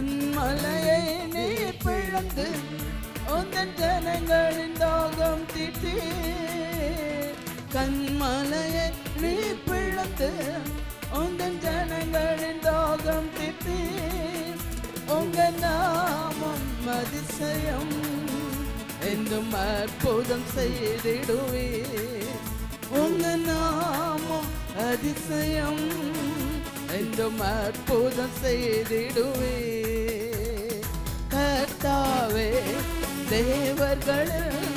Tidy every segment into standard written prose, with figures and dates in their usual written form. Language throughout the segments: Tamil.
கண்மலையை நீ பிளந்து உந்தன் ஜனங்களின் தாகம் தீர்த்தி. கண்மலையை நீ பிளந்து உந்தன் ஜனங்களின் தாகம் தீர்த்தி. உங்க நாமம் அதிசயம் என்றும் அற்புதம் செய்திடுவே. உங்க நாமம் அதிசயம் என்றும் அற்புதம் செய்திடுவே. கர்த்தாவே தேவர்களில்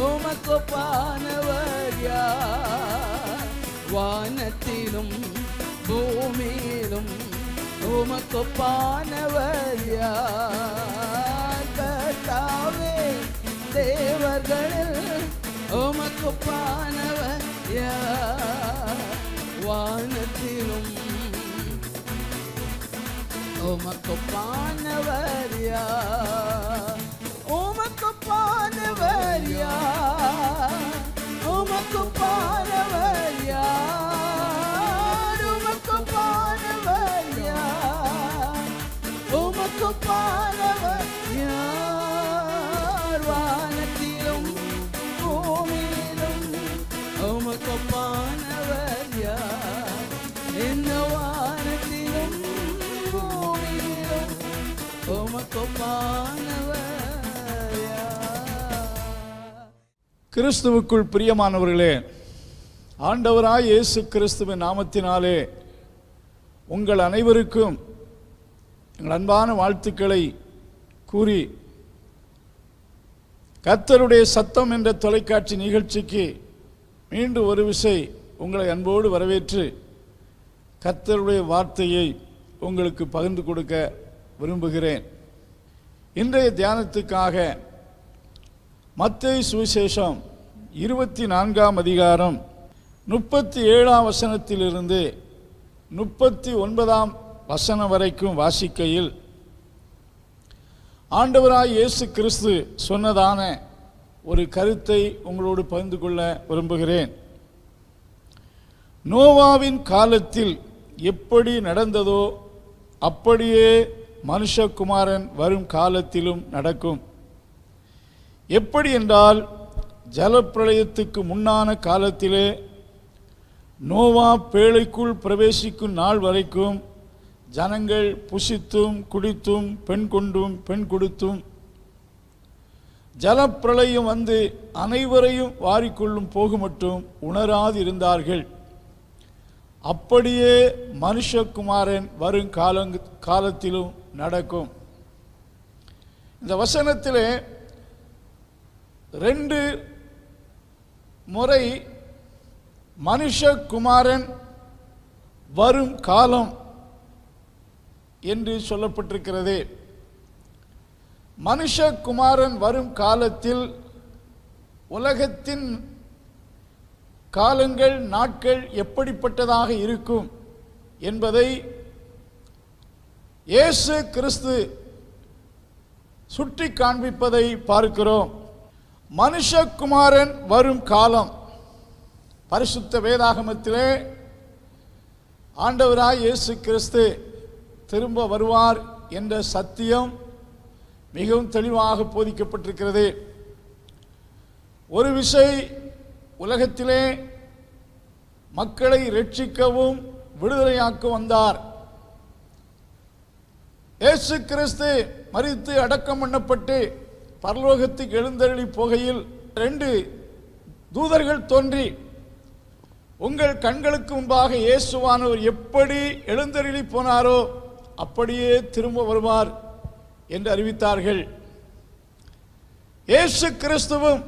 உமக்கொப்பானவர் யார்? வானத்திலும் பூமியிலும் உமக்கொப்பானவர் யார்? கர்த்தாவே தேவர்களில் உமக்கொப்பானவர் யார்? வானத்திலும் உமக்கொப்பானவர் யார்? உமக்கொப்பானவர் யார்? உமக்கொப்பானவர் யார்? உமக்கொப்பானவர் யார்? உமக்கொப்பானவர் யார்? வானத்திலும் பூமியிலும் உமக்கொப்பானவர் யார்? இந்த வானத்திலும் பூமியிலும் உமக்கொப்பானவர் யார்? கிறிஸ்துவுக்குள் பிரியமானவர்களே, ஆண்டவராய் இயேசு கிறிஸ்துவின் நாமத்தினாலே உங்கள் அனைவருக்கும் எங்கள் அன்பான வாழ்த்துக்களை கூறி, கர்த்தருடைய சத்தம் என்ற தொலைக்காட்சி நிகழ்ச்சிக்கு மீண்டும் ஒரு விசை உங்களை அன்போடு வரவேற்று கர்த்தருடைய வார்த்தையை உங்களுக்கு பகிர்ந்து கொடுக்க விரும்புகிறேன். இன்றைய தியானத்துக்காக மத்தேயு சுவிசேஷம் 24ஆம் அதிகாரம் 37ஆம் வசனத்திலிருந்து 39ஆம் வசனம் வரைக்கும் வாசிக்கையில் ஆண்டவராய் இயேசு கிறிஸ்து சொன்னதான ஒரு கருத்தை உங்களோடு பகிர்ந்து கொள்ள விரும்புகிறேன். நோவாவின் காலத்தில் எப்படி நடந்ததோ அப்படியே மனுஷகுமாரன் வரும் காலத்திலும் நடக்கும். எப்படி என்றால், ஜலப்பிரளயத்துக்கு முன்னான காலத்திலே நோவா பேழைக்குள் பிரவேசிக்கும் நாள் வரைக்கும் ஜனங்கள் புசித்தும் குடித்தும் பெண் கொண்டும் பெண் கொடுத்தும் ஜலப்பிரளயம் வந்து அனைவரையும் வாரிக்கொள்ளும் போகு மட்டும் உணராது இருந்தார்கள். அப்படியே மனுஷகுமாரன் வரும் காலத்திலும் நடக்கும். இந்த வசனத்திலே 2 முறை மனுஷகுமாரன் வரும் காலம் என்று சொல்லப்பட்டிருக்கிறது. மனுஷகுமாரன் வரும் காலத்தில் உலகத்தின் காலங்கள் நாட்கள் எப்படிப்பட்டதாக இருக்கும் என்பதை இயேசு கிறிஸ்து சுட்டி காண்பிப்பதை பார்க்கிறோம். மனுஷகுமாரன் வரும் காலம் பரிசுத்த வேதாகமத்திலே ஆண்டவராய் இயேசு கிறிஸ்து திரும்ப வருவார் என்ற சத்தியம் மிகவும் தெளிவாக போதிக்கப்பட்டிருக்கிறது. ஒரு விசை உலகத்திலே மக்களை ரட்சிக்கவும் விடுதலையாக்க வந்தார். இயேசு கிறிஸ்து மரித்து அடக்கம் பண்ணப்பட்டு பரலோகத்துக்கு எழுந்தருளி போகையில் 2 தூதர்கள் தோன்றி, உங்கள் கண்களுக்கு முன்பாக இயேசுவானவர் எப்படி எழுந்தருளி போனாரோ அப்படியே திரும்ப வருவார் என்று அறிவித்தார்கள். இயேசு கிறிஸ்துவும்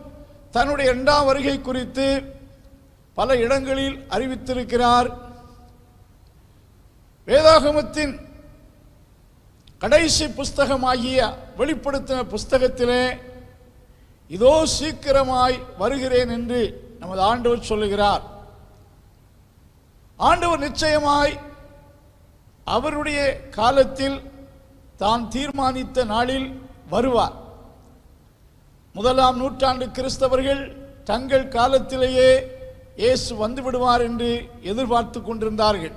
தன்னுடைய 2ஆம் வருகை குறித்து பல இடங்களில் அறிவித்திருக்கிறார். வேதாகமத்தின் கடைசி புஸ்தகமாகிய வெளிப்படுத்தின புஸ்தகத்திலே இதோ சீக்கிரமாய் வருகிறேன் என்று நமது ஆண்டவர் சொல்லுகிறார். ஆண்டவர் நிச்சயமாய் அவருடைய காலத்தில் தான் தீர்மானித்த நாளில் வருவார். 1ஆம் நூற்றாண்டு கிறிஸ்தவர்கள் தங்கள் காலத்திலேயே இயேசு வந்து விடுவார் என்று எதிர்பார்த்து கொண்டிருந்தார்கள்.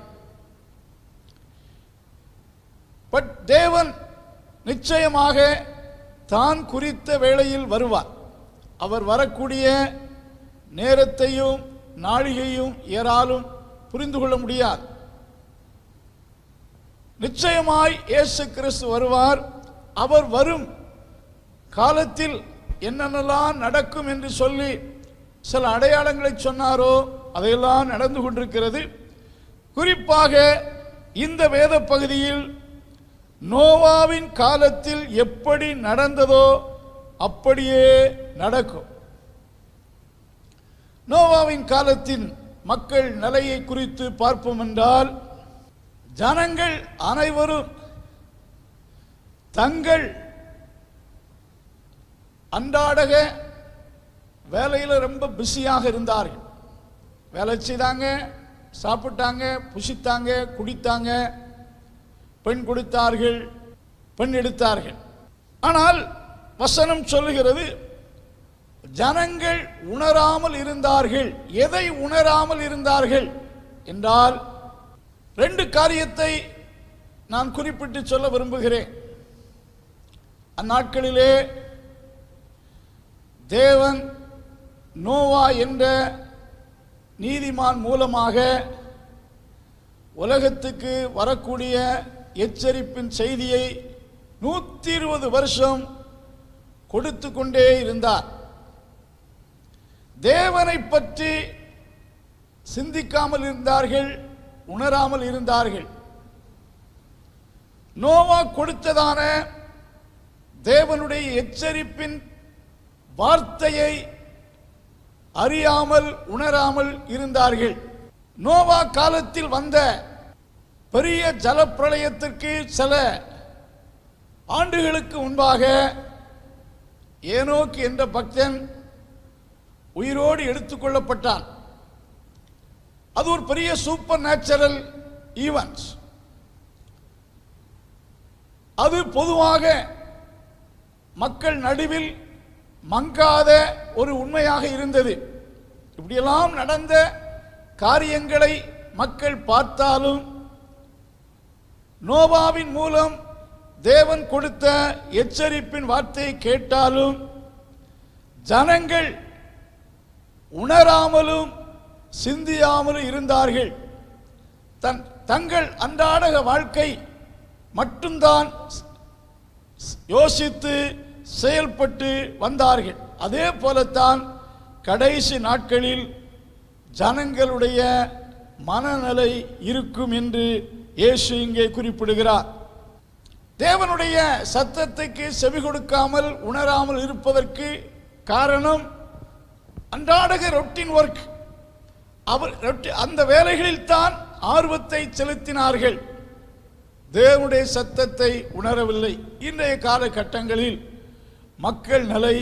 பட் தேவன் நிச்சயமாக தான் குறித்த வேளையில் வருவார். அவர் வரக்கூடிய நேரத்தையும் நாழிகையும் யாராலும் புரிந்து கொள்ள முடியாது. நிச்சயமாய் இயேசு கிறிஸ்து வருவார். அவர் வரும் காலத்தில் என்னென்னலாம் நடக்கும் என்று சொல்லி சில அடையாளங்களை சொன்னாரோ அதையெல்லாம் நடந்து கொண்டிருக்கிறது. குறிப்பாக இந்த வேத பகுதியில் நோவாவின் காலத்தில் எப்படி நடந்ததோ அப்படியே நடக்கும். நோவாவின் காலத்தின் மக்கள் நிலையை குறித்து பார்ப்போம் என்றால், ஜனங்கள் அனைவரும் தங்கள் அன்றாடக வேலையில் ரொம்ப பிஸியாக இருந்தார்கள். வேலை செய்தாங்க, சாப்பிட்டாங்க, புசித்தாங்க, குடித்தாங்க, பெண் கொடுத்தார்கள், பெண் எடுத்தார்கள். ஆனால் வசனம் சொல்லுகிறது, ஜனங்கள் உணராமல் இருந்தார்கள். எதை உணராமல் இருந்தார்கள் என்றால், ரெண்டு காரியத்தை நான் குறிப்பிட்டு சொல்ல விரும்புகிறேன். அந்நாட்களிலே தேவன் நோவா என்ற நீதிமான் மூலமாக உலகத்துக்கு வரக்கூடிய எச்சரிப்பின் செய்தியை 120 வருஷம் கொடுத்து கொண்டே இருந்தார். தேவனை பற்றி சிந்திக்காமல் இருந்தார்கள், உணராமல் இருந்தார்கள். நோவா கொடுத்ததான தேவனுடைய எச்சரிப்பின் வார்த்தையை அறியாமல் உணராமல் இருந்தார்கள். நோவா காலத்தில் வந்த பெரிய ஜலப்பிரளயத்திற்கு சில ஆண்டுகளுக்கு முன்பாக ஏனோக்கு என்ற பக்தன் உயிரோடு எடுத்துக்கொள்ளப்பட்டான். அது ஒரு பெரிய சூப்பர் நேச்சுரல் ஈவென்ட்ஸ். அது பொதுவாக மக்கள் நடுவில் மங்காத ஒரு உண்மையாக இருந்தது. இப்படியெல்லாம் நடந்த காரியங்களை மக்கள் பார்த்தாலும், நோவாவின் மூலம் தேவன் கொடுத்த எச்சரிப்பின் வார்த்தையை கேட்டாலும், ஜனங்கள் உணராமலும் சிந்தியாமலும் இருந்தார்கள். தங்கள் அன்றாட வாழ்க்கை மட்டும்தான் யோசித்து செயல்பட்டு வந்தார்கள். அதே போலத்தான் கடைசி நாட்களில் ஜனங்களுடைய மனநிலை இருக்கும் என்று இயேசு இங்கே குறிப்பிடுகிறார். தேவனுடைய சத்தத்துக்கு செவி கொடுக்காமல் உணராமல் இருப்பதற்கு காரணம் அன்றாட ரொட்டீன் ஒர்க். அந்த வேலைகளில் தான் ஆர்வத்தை செலுத்தினார்கள், தேவனுடைய சத்தத்தை உணரவில்லை. இன்றைய காலகட்டங்களில் மக்கள் நிலை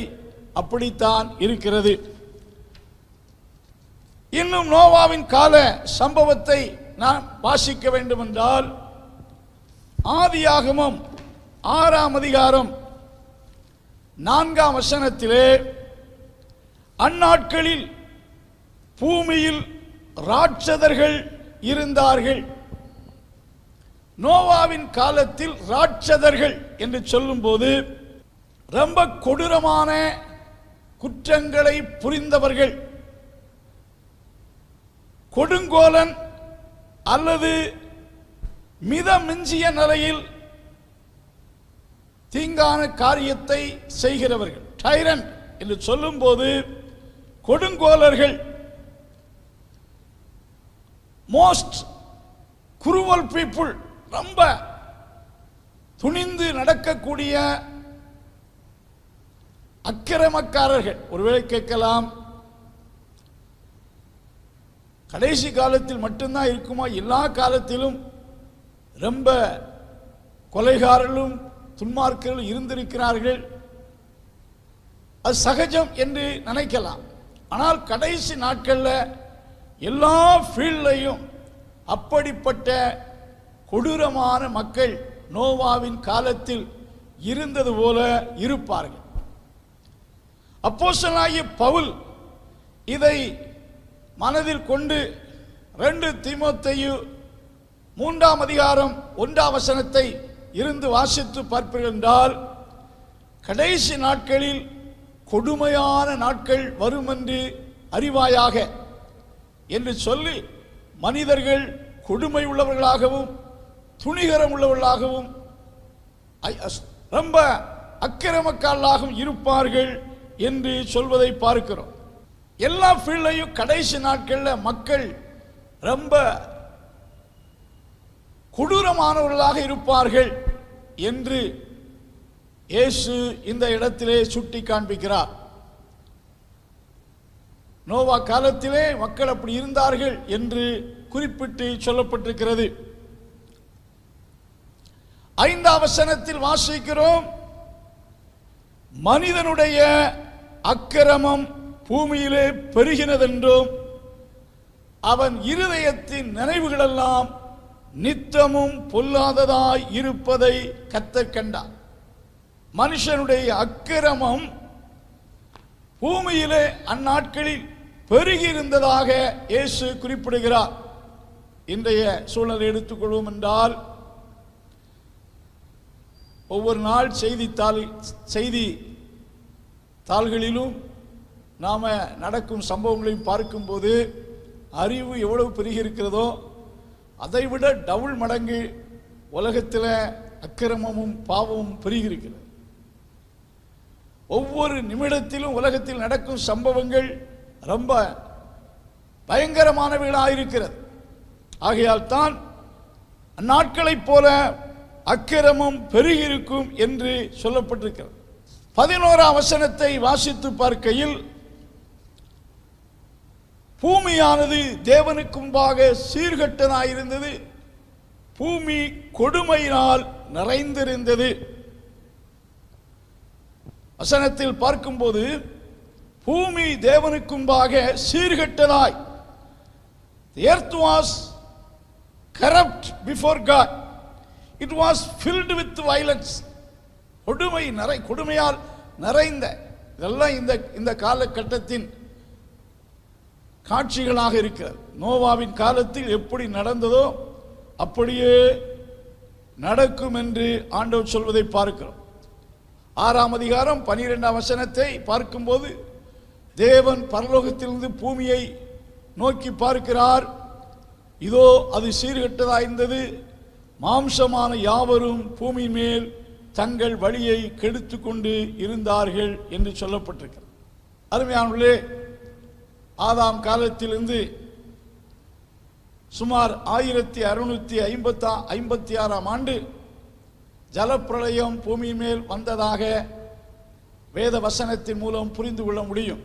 அப்படித்தான் இருக்கிறது. இன்னும் நோவாவின் கால சம்பவத்தை நாம் வாசிக்க வேண்டும் என்றால், ஆதியாகமம் 6ஆம் அதிகாரம் 4ஆம் வசனத்திலே, அந்நாட்களில் பூமியில் ராட்சதர்கள் இருந்தார்கள். நோவாவின் காலத்தில் ராட்சதர்கள் என்று சொல்லும்போது ரொம்ப கொடூரமான குற்றங்களை புரிந்தவர்கள், கொடுங்கோலன் அல்லது மிதமிஞ்சிய நிலையில் தீங்கான காரியத்தை செய்கிறவர்கள். டைரண்ட் என்று சொல்லும்போது கொடுங்கோலர்கள், மோஸ்ட் குரூவல் பீப்புள், ரொம்ப துணிந்து நடக்கக்கூடிய அக்கிரமக்காரர்கள். ஒருவேளை கேட்கலாம், கடைசி காலத்தில் மட்டும்தான் இருக்குமா? எல்லா காலத்திலும் ரொம்ப கொலைகாரர்களும் துன்மார்க்கர்களும் இருந்திருக்கிறார்கள், அது சகஜம் என்று நினைக்கலாம். ஆனால் கடைசி நாட்களில் எல்லா ஃபீல்ட்லையும் அப்படிப்பட்ட கொடூரமான மக்கள் நோவாவின் காலத்தில் இருந்தது போல இருப்பார்கள். அப்போஸ்தலனாகிய பவுல் இதை மனதில் கொண்டு 2 தீமோத்தேயு 3ஆம் அதிகாரம் 1ஆம் வசனத்தை இருந்து வாசித்து பார்ப்பீர்கள் என்றால், கடைசி நாட்களில் கொடுமையான நாட்கள் வரும் என்று அறிவாயாக என்று சொல்லி மனிதர்கள் கொடுமை உள்ளவர்களாகவும் துணிகரம் உள்ளவர்களாகவும் ரொம்ப அக்கிரமக்காரர்களாகவும் இருப்பார்கள் என்று சொல்வதை பார்க்கிறோம். எல்லா ஃபீல்டையும் கடைசி நாட்களில் மக்கள் ரொம்ப கொடூரமானவர்களாக இருப்பார்கள் என்று இயேசு இந்த இடத்திலே சுட்டி காண்பிக்கிறார். நோவா காலத்திலே மக்கள் அப்படி இருந்தார்கள் என்று குறிப்பிட்டு சொல்லப்பட்டிருக்கிறது. 5ஆம் வசனத்தில் வாசிக்கிறோம், மனிதனுடைய அக்கிரமம் பூமியிலே பெருகினதென்றும் அவன் இருதயத்தின் நினைவுகளெல்லாம் நித்தமும் பொல்லாததாய் இருப்பதை கர்த்தர் கண்டார். மனுஷனுடைய அக்கிரமம் பூமியிலே அந்நாட்களில் பெருகி இருந்ததாக இயேசு குறிப்பிடுகிறார். இன்றைய சூழலை எடுத்துக்கொள்வோம் என்றால், ஒவ்வொரு நாள் செய்தி தாள்களிலும் நாம நடக்கும் சம்பவங்களையும் பார்க்கும்போது அறிவு எவ்வளவு பெருகி இருக்கிறதோ அதைவிட டபுள் மடங்கு உலகத்தில் அக்கிரமமும் பாவமும் பெருகி இருக்கிறது. ஒவ்வொரு நிமிடத்திலும் உலகத்தில் நடக்கும் சம்பவங்கள் ரொம்ப பயங்கரமானவைகளாக இருக்கிறது. ஆகையால் தான் அந்நாட்களைப் போல அக்கிரமம் பெருகியிருக்கும் என்று சொல்லப்பட்டிருக்கிறது. 11ஆம் வசனத்தை வாசித்து பார்க்கையில், பூமியானது தேவனுக்கு முன்பாக சீர்கெட்டதாயிருந்தது, பூமி கொடுமையினால் நிறைந்திருந்தது. வசனத்தில் பார்க்கும்போது பூமி தேவனுக்கு முன்பாக சீர்கெட்டதாய், the earth was corrupt before God, it was filled with violence. கொடுமையால் நிறைந்த, இதெல்லாம் இந்த காலகட்டத்தின் காட்சிகளாக இருக்கிறது. நோவாவின் காலத்தில் எப்படி நடந்ததோ அப்படியே நடக்கும் என்று ஆண்டவர் சொல்வதை பார்க்கிறோம். 6ஆம் அதிகாரம் 12ஆம் வசனத்தை பார்க்கும்போது, தேவன் பரலோகத்திலிருந்து பூமியை நோக்கி பார்க்கிறார். இதோ அது சீர்கெட்டதாயிருந்தது, மாம்சமான யாவரும் பூமி மேல் தங்கள் வழியை கெடுத்து கொண்டு இருந்தார்கள் என்று சொல்லப்பட்டிருக்கிறது. அருமையானவர்களே, ஆதாம் காலத்திலிருந்து சுமார் 1656ஆம் ஆண்டு ஜலப்பிரளயம் பூமி மேல் வந்ததாக வேத வசனத்தின் மூலம் புரிந்து கொள்ள முடியும்.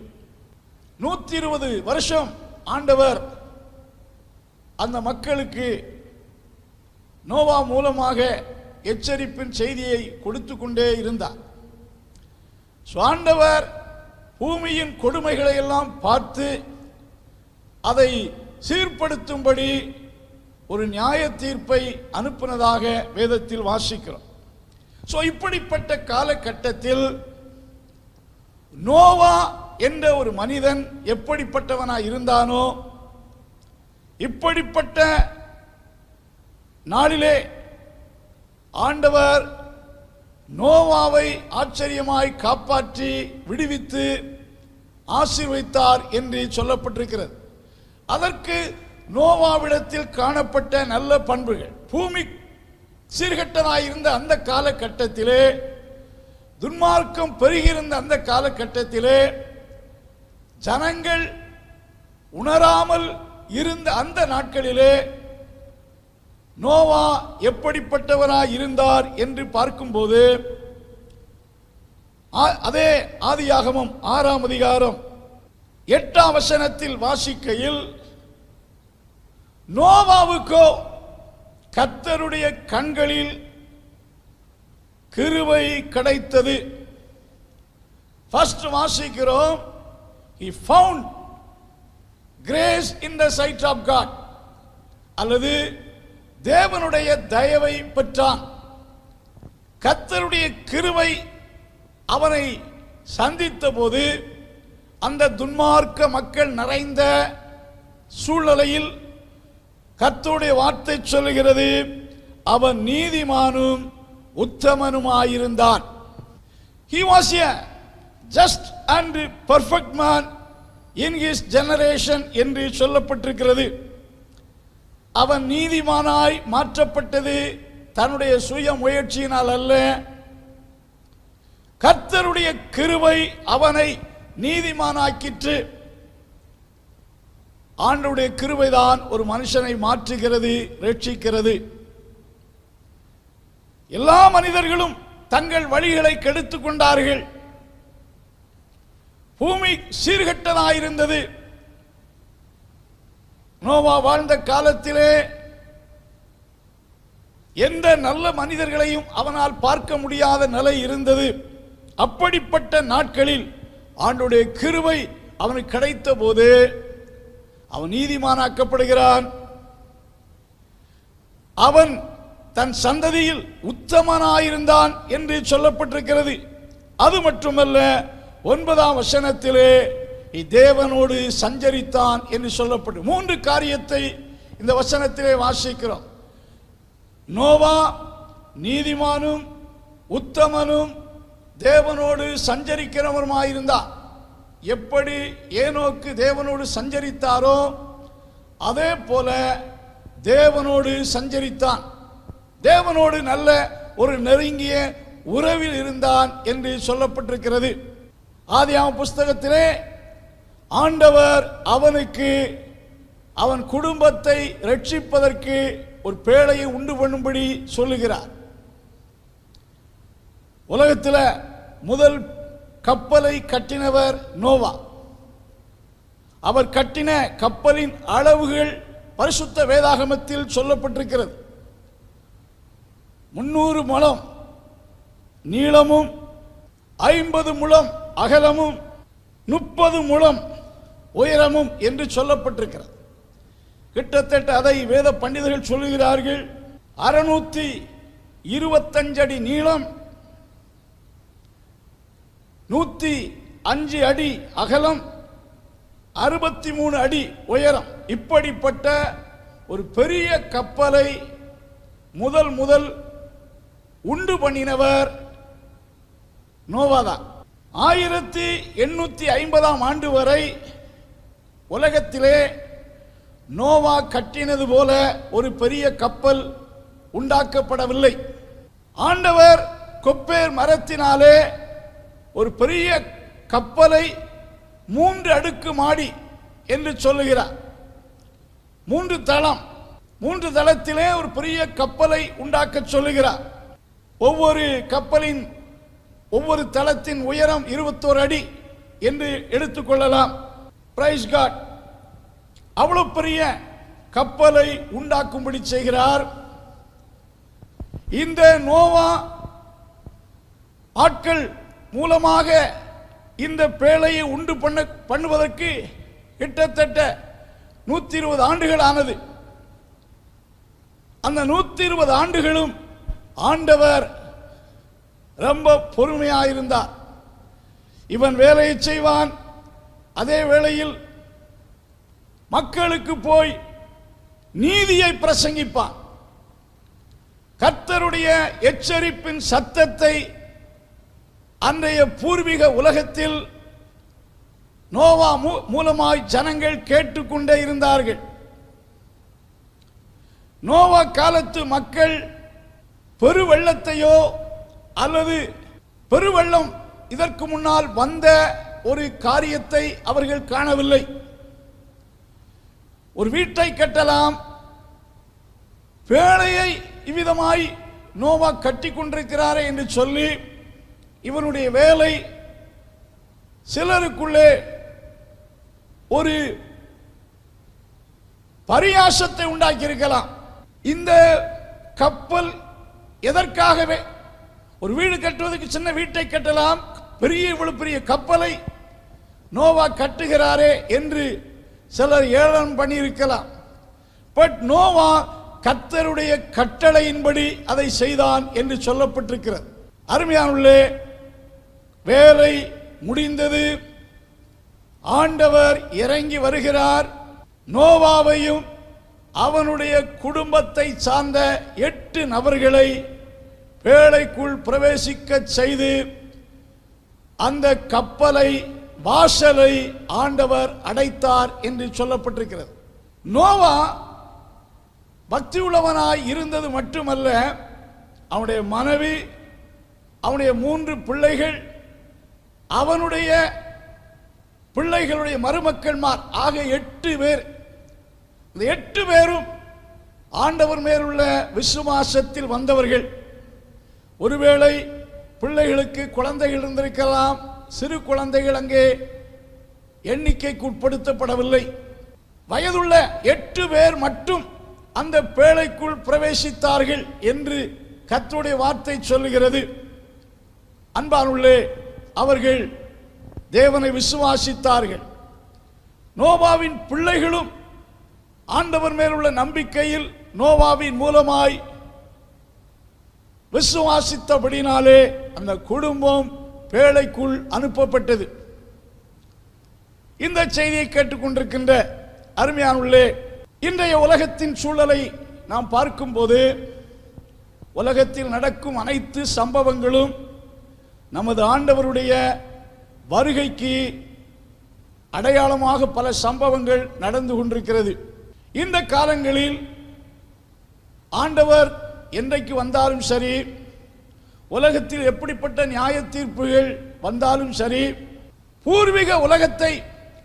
120 வருஷம் ஆண்டவர் அந்த மக்களுக்கு நோவா மூலமாக எச்சரிப்பின் செய்தியை கொடுத்து கொண்டே இருந்தார். ஆண்டவர் பூமியின் கொடுமைகளை எல்லாம் பார்த்து அதை சீர்படுத்தும்படி ஒரு நியாய தீர்ப்பை அனுப்பினதாக வேதத்தில் வாசிக்கிறோம். இப்படிப்பட்ட காலகட்டத்தில் நோவா என்ற ஒரு மனிதன் எப்படிப்பட்டவனாய் இருந்தானோ, இப்படிப்பட்ட நாளிலே ஆண்டவர் நோவாவை ஆச்சரியமாய் காப்பாற்றி விடுவித்து ஆசீர்வதித்தார் என்று சொல்லப்பட்டிருக்கிறது. அதற்கு நோவாவிடத்தில் காணப்பட்ட நல்ல பண்புகள், பூமி சீர்கெட்டதாயிருந்த அந்த காலகட்டத்திலே, துன்மார்க்கம் பெருகியிருந்த அந்த காலகட்டத்திலே, ஜனங்கள் உணராமல் இருந்த அந்த நாட்களிலே நோவா எப்படிப்பட்டவராய் இருந்தார் என்று பார்க்கும்போது, அதே ஆதியாகமம் 6ஆம் அதிகாரம் 8ஆம் வசனத்தில் வாசிக்கையில், நோவாவுக்கோ கர்த்தருடைய கண்களில் கிருபை கிடைத்தது. ஃபர்ஸ்ட் வாசிக்கிறோம், he found grace in the sight of God, அல்லது தேவனுடைய தயவை பெற்றான். கர்த்தருடைய கிருபை அவனை சந்தித்த போது, அந்த துன்மார்க்க மக்கள் நிறைந்த சூழ்நிலையில் கர்த்தருடைய வார்த்தை சொல்லுகிறது, அவன் நீதிமானும் உத்தமனுமாயிருந்தான். He was a just and perfect man in his generation என்று சொல்லப்பட்டிருக்கிறது. அவன் நீதிமானாய் மாற்றப்பட்டது தன்னுடைய சுய முயற்சியினால் அல்ல, கர்த்தருடைய கிருபை அவனை நீதிமானாக்கிற்று. ஆண்டவருடைய கிருபைதான் ஒரு மனுஷனை மாற்றுகிறது, ரட்சிக்கிறது. எல்லா மனிதர்களும் தங்கள் வழிகளை கெடுத்துக் கொண்டார்கள். பூமி சீர்கெட்டதாயிருந்தது. நோவா வாழ்ந்த காலத்திலே எந்த நல்ல மனிதர்களையும் அவனால் பார்க்க முடியாத நிலை இருந்தது. அப்படிப்பட்ட நாட்களில் ஆண்டவருடைய கிருபை அவனுக்கு கிடைத்த போது அவன் நீதிமானாக்கப்படுகிறான். அவன் தன் சந்ததியில் உத்தமனாயிருந்தான் என்று சொல்லப்பட்டிருக்கிறது. அது மட்டுமல்ல, 9ஆம் வசனத்திலே தேவனோடு சஞ்சரித்தான் என்று சொல்லப்பட்டு 3 காரியத்தை இந்த வசனத்திலே வாசிக்கிறோம். நோவா நீதிமானும் உத்தமனும் தேவனோடு சஞ்சரிக்கிறவருமாயிருந்தான். எப்படி ஏனோக்கு தேவனோடு சஞ்சரித்தாரோ அதே போல தேவனோடு சஞ்சரித்தான். தேவனோடு நல்ல ஒரு நெருங்கிய உறவில் இருந்தான் என்று சொல்லப்பட்டிருக்கிறது. ஆதியாகம புஸ்தகத்திலே ஆண்டவர் அவனுக்கு அவன் குடும்பத்தை ரட்சிப்பதற்கு ஒரு பேழையை உண்டு பண்ணும்படி சொல்லுகிறார். உலகத்தில் முதல் கப்பலை கட்டினவர் நோவா. அவர் கட்டின கப்பலின் அளவுகள் பரிசுத்த வேதாகமத்தில் சொல்லப்பட்டிருக்கிறது. 300 முழம் நீளமும் 50 முழம் அகலமும் 30 முழம் உயரமும் என்று சொல்லப்பட்டிருக்கிறது. கிட்டத்தட்ட அதை வேத பண்டிதர்கள் சொல்லுகிறார்கள் 625 அடி நீளம், 105 அடி அகலம், 63 அடி உயரம். இப்படிப்பட்ட ஒரு பெரிய கப்பலை முதல் உண்டு பண்ணினவர் நோவாதான். 1850ஆம் ஆண்டு வரை உலகத்திலே நோவா கட்டினது போல ஒரு பெரிய கப்பல் உண்டாக்கப்படவில்லை. ஆண்டவர் கொப்பேர் மரத்தினாலே ஒரு பெரிய கப்பலை 3 அடுக்கு மாடி என்று சொல்லுகிறார். 3 தளம், 3 தளத்திலே ஒரு பெரிய கப்பலை உண்டாக்க சொல்லுகிறார். ஒவ்வொரு கப்பலின் ஒவ்வொரு தளத்தின் உயரம் 21 அடி என்று எடுத்துக்கொள்ளலாம். பிரைஸ் காட். அவ்வளவு பெரிய கப்பலை உண்டாக்கும்படி செய்கிறார். இந்த நோவா ஆட்கள் மூலமாக இந்த பேழையை உண்டு பண்ணுவதற்கு கிட்டத்தட்ட 120 ஆண்டுகள் ஆனது. அந்த 120 ஆண்டுகளும் ஆண்டவர் ரொம்ப பொறுமையாயிருந்தார். இவன் வேலையை செய்வான், அதே வேளையில் மக்களுக்கு போய் நீதியை பிரசங்கிப்பான். கர்த்தருடைய எச்சரிப்பின் சத்தத்தை அன்றைய பூர்வீக உலகத்தில் நோவா மூலமாய் ஜனங்கள் கேட்டுக்கொண்டே இருந்தார்கள். நோவா காலத்து மக்கள் பெருவெள்ளத்தையோ அல்லது பெருவெள்ளம் இதற்கு முன்னால் வந்த ஒரு காரியத்தை அவர்கள் காணவில்லை. ஒரு வீட்டை கட்டலாம், பேழையை இவ்விதமாய் நோவா கட்டி கொண்டிருக்கிறாரே என்று சொல்லி இவனுடைய வேலை சிலருக்குள்ளே ஒரு பரியாசத்தை உண்டாக்கியிருக்கலாம். இந்த கப்பல் எதற்காகவே ஒரு வீடு கட்டுவதற்கு சின்ன வீட்டை கட்டலாம், இவ்வளவு பெரிய கப்பலை நோவா கட்டுகிறாரே என்று சிலர் ஏளனம் பண்ணியிருக்கலாம். பட் நோவா கர்த்தருடைய கட்டளையின்படி அதை செய்தான் என்று சொல்லப்பட்டிருக்கிறது. அருமையானவர்களே, வேலை முடிந்தது. ஆண்டவர் இறங்கி வருகிறார். நோவாவையும் அவனுடைய குடும்பத்தை சார்ந்த 8 நபர்களை பேழைக்குள் பிரவேசிக்க செய்து அந்த கப்பலை வாசலை ஆண்டவர் அடைத்தார் என்று சொல்லப்பட்டிருக்கிறது. நோவா பக்தி உள்ளவனாய் இருந்தது மட்டுமல்ல, அவனுடைய மனைவி, அவனுடைய 3 பிள்ளைகள், அவனுடைய பிள்ளைகளுடைய மருமக்கள்மார் ஆக 8 பேர். இந்த 8 பேரும் ஆண்டவர் மேலுள்ள விசுவாசத்தில் வந்தவர்கள். ஒருவேளை பிள்ளைகளுக்கு குழந்தைகள் இருந்திருக்கலாம், சிறு குழந்தைகள் அங்கே எண்ணிக்கைக்கு உட்படுத்தப்படவில்லை. வயதுள்ள 8 பேர் மட்டும் அந்த பேழைக்குள் பிரவேசித்தார்கள் என்று கர்த்தருடைய வார்த்தை சொல்லுகிறது. அன்பானுள்ளே, அவர்கள் தேவனை விசுவாசித்தார்கள். நோவாவின் பிள்ளைகளும் ஆண்டவர் மேலுள்ள நம்பிக்கையில் நோவாவின் மூலமாய் விசுவாசித்தபடினாலே அந்த குடும்பம் பேழைக்குள் அனுப்பப்பட்டது. இந்த செய்தியை கேட்டுக்கொண்டிருக்கின்ற அருமையானுள்ளே, இன்றைய உலகத்தின் சூழலை நாம் பார்க்கும்போது உலகத்தில் நடக்கும் அனைத்து சம்பவங்களும் நமது ஆண்டவருடைய வருகைக்கு அடையாளமாக பல சம்பவங்கள் நடந்து கொண்டிருக்கிறது. இந்த காலங்களில் ஆண்டவர் என்றைக்கு வந்தாலும் சரி, உலகத்தில் எப்படிப்பட்ட நியாய தீர்ப்புகள் வந்தாலும் சரி, பூர்வீக உலகத்தை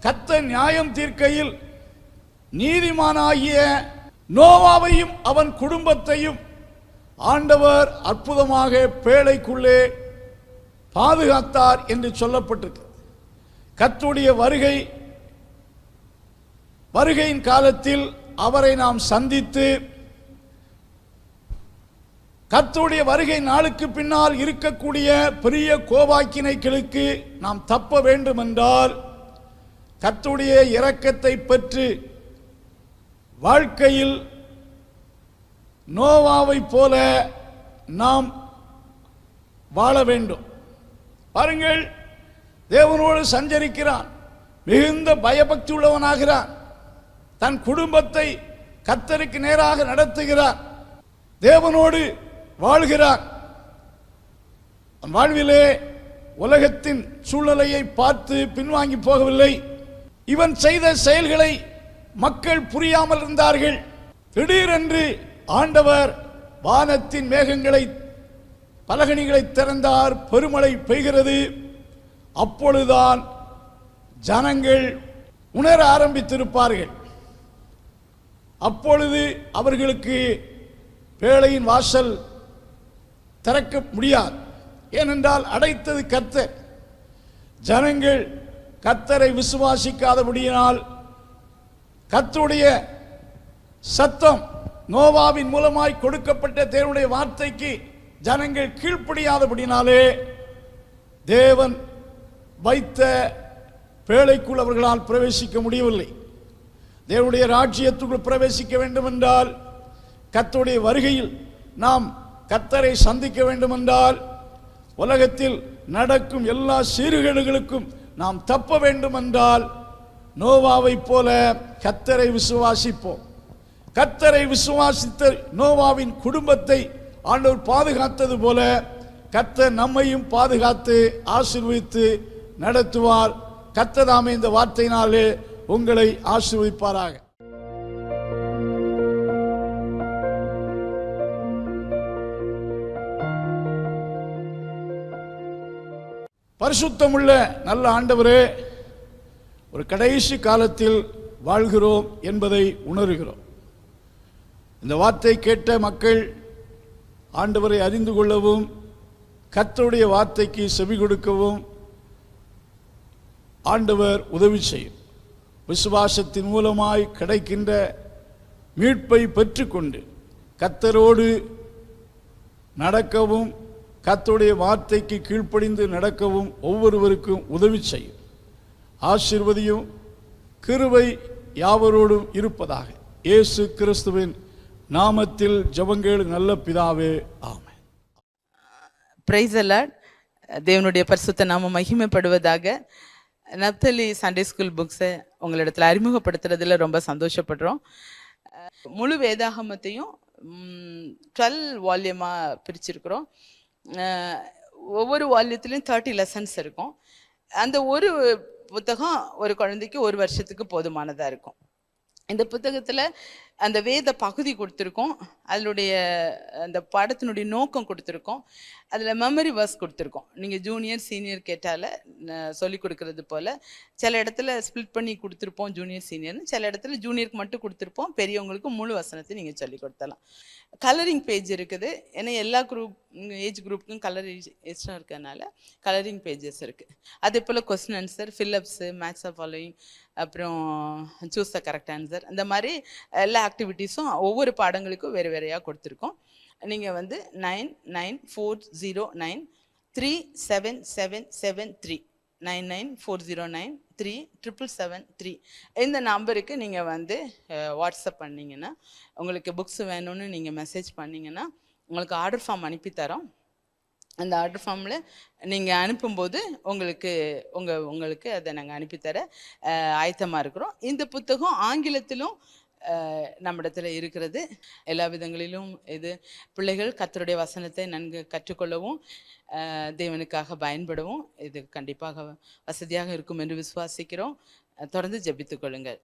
கர்த்தர் நியாயம் தீர்க்கையில் நீதிமானாகிய நோவாவையும் அவன் குடும்பத்தையும் ஆண்டவர் அற்புதமாக பேழைக்குள்ளே பாதுகாத்தார் என்று சொல்லப்பட்டிருக்கு. கர்த்தருடைய வருகையின் காலத்தில் அவரை நாம் சந்தித்து கர்த்தருடைய வருகை நாளுக்கு பின்னால் இருக்கக்கூடிய பெரிய கோபாக்கினைகளுக்கு நாம் தப்ப வேண்டும் என்றால் கர்த்தருடைய இரக்கத்தை பெற்று வாழ்க்கையில் நோவாவை போல நாம் வாழ வேண்டும். பாருங்கள், தேவனோடு சஞ்சரிக்கிறான், மிகுந்த பயபக்தி உள்ளவனாகிறான், தன் குடும்பத்தை கர்த்தருக்கு நேராக நடத்துகிறான், தேவனோடு வாழ்கிறான். வாழ்விலே உலகத்தின் சூழ்நிலையை பார்த்து பின்வாங்கி போகவில்லை. இவன் செய்த செயல்களை மக்கள் புரியாமல் இருந்தார்கள். திடீரென்று ஆண்டவர் வானத்தின் மேகங்களை பலகணிகளை திறந்தார், பெருமழை பெய்கிறது. அப்பொழுதுதான் ஜனங்கள் உணர ஆரம்பித்திருப்பார்கள். அப்பொழுது அவர்களுக்கு பேழையின் வாசல் திறக்க முடியாது. ஏனென்றால் அடைத்தது கர்த்தர். ஜனங்கள் கர்த்தரை விசுவாசிக்காதபடியினால் கர்த்தருடைய சத்தம் நோவாவின் மூலமாய் கொடுக்கப்பட்ட தேவனுடைய வார்த்தைக்கு ஜனங்கள் கீழ்ப்படியாதபடினாலே தேவன் வைத்த பேழைக்குள் அவர்களால் பிரவேசிக்க முடியவில்லை. தேவனுடைய ராஜ்யத்துக்குள் பிரவேசிக்க வேண்டும் என்றால், கர்த்தருடைய வருகையில் நாம் கர்த்தரை சந்திக்க வேண்டும் என்றால், உலகத்தில் நடக்கும் எல்லா சீர்கேடுகளுக்கும் நாம் தப்ப வேண்டும் என்றால், நோவாவை போல கர்த்தரை விசுவாசிப்போம். கர்த்தரை விசுவாசித்த நோவாவின் குடும்பத்தை ஆண்டவர் பாதுகாத்தது போல கர்த்தர் நம்மையும் பாதுகாத்து ஆசீர்வதித்து நடத்துவார். கர்த்தர் தாமே இந்த வார்த்தையினாலே உங்களை ஆசீர்வதிப்பாராக. பரிசுத்தமுள்ள நல்ல ஆண்டவரே, ஒரு கடைசி காலத்தில் வாழ்கிறோம் என்பதை உணர்கிறோம். இந்த வார்த்தை கேட்ட மக்கள் ஆண்டவரை அறிந்து கொள்ளவும் கர்த்தருடைய வார்த்தைக்கு செவி கொடுக்கவும் ஆண்டவர் உதவி செய்யும். விசுவாசத்தின் மூலமாய் கிடைக்கின்ற மீட்பை பெற்றுக்கொண்டு கர்த்தரோடு நடக்கவும் கர்த்தருடைய வார்த்தைக்கு கீழ்ப்படிந்து நடக்கவும் ஒவ்வொருவருக்கும் உதவி செய்யும். ஆசீர்வதியும் கிருபை யாவரோடும் இருப்பதாக. இயேசு கிறிஸ்துவின் நாமத்தில் ஜெபங்கள் நல்ல பிதாவே, ஆமென். Praise the Lord. தேவனுடைய பரிசுத்த நாமம் மகிமைப்படுவதாக. நப்தலி சண்டே ஸ்கூல் புக்ஸை உங்களிடத்தில் அறிமுகப்படுத்துறதுல ரொம்ப சந்தோஷப்படுறோம். முழு வேதாகமத்தையும் 12 வால்யூமாக பிரிச்சிருக்கிறோம். ஒவ்வொரு வால்யூத்துலேயும் 30 லெசன்ஸ் இருக்கும். அந்த ஒரு புத்தகம் ஒரு குழந்தைக்கு ஒரு வருஷத்துக்கு போதுமானதாக இருக்கும். இந்த புத்தகத்தில் அந்த வேத பகுதி கொடுத்துருக்கோம், அதனுடைய அந்த பாடத்தினுடைய நோக்கம் கொடுத்துருக்கோம், அதில் மெமரி வர்ஸ் கொடுத்துருக்கோம். நீங்கள் ஜூனியர் சீனியர் கேட்டால சொல்லி கொடுக்கறது போல் சில இடத்துல ஸ்ப்ளிட் பண்ணி கொடுத்துருப்போம் ஜூனியர் சீனியர்னு, சில இடத்துல ஜூனியருக்கு மட்டும் கொடுத்துருப்போம், பெரியவங்களுக்கு முழு வசனத்தை நீங்கள் சொல்லி கொடுத்தலாம். கலரிங் பேஜ் இருக்குது, ஏன்னா எல்லா ஏஜ் குரூப்புக்கும் கலர் இஷ்டம் இருக்கிறதுனால கலரிங் பேஜஸ் இருக்குது. அதே போல் question answer, fill ups, match of following, அப்புறம் சூஸ் த கரெக்ட் ஆன்சர், இந்த மாதிரி எல்லா ஆக்டிவிட்டீஸும் ஒவ்வொரு பாடங்களுக்கும் வேறு வேறையாக கொடுத்துருக்கோம். நீங்கள் வந்து 9940937773 9940937773 இந்த நம்பருக்கு நீங்கள் வந்து வாட்ஸ்அப் பண்ணிங்கன்னா, உங்களுக்கு புக்ஸ் வேணும்னு நீங்கள் மெசேஜ் பண்ணிங்கன்னா உங்களுக்கு ஆர்டர் ஃபார்ம் அனுப்பித்தரோம். அந்த ஆர்டர் ஃபார்மில் நீங்கள் அனுப்பும்போது உங்களுக்கு அதை நாங்கள் அனுப்பித்தர ஆயத்தமாக இருக்கிறோம். இந்த புத்தகம் ஆங்கிலத்திலும் நம்மிடத்தில் இருக்கிறது. எல்லா விதங்களிலும் இது பிள்ளைகள் கர்த்தருடைய வசனத்தை நன்கு கற்றுக்கொள்ளவும் தேவனுக்காக பயன்படவும் இது கண்டிப்பாக வசதியாக இருக்கும் என்று விசுவாசிக்கிறோம். தொடர்ந்து ஜெபித்துக் கொள்ளுங்கள்.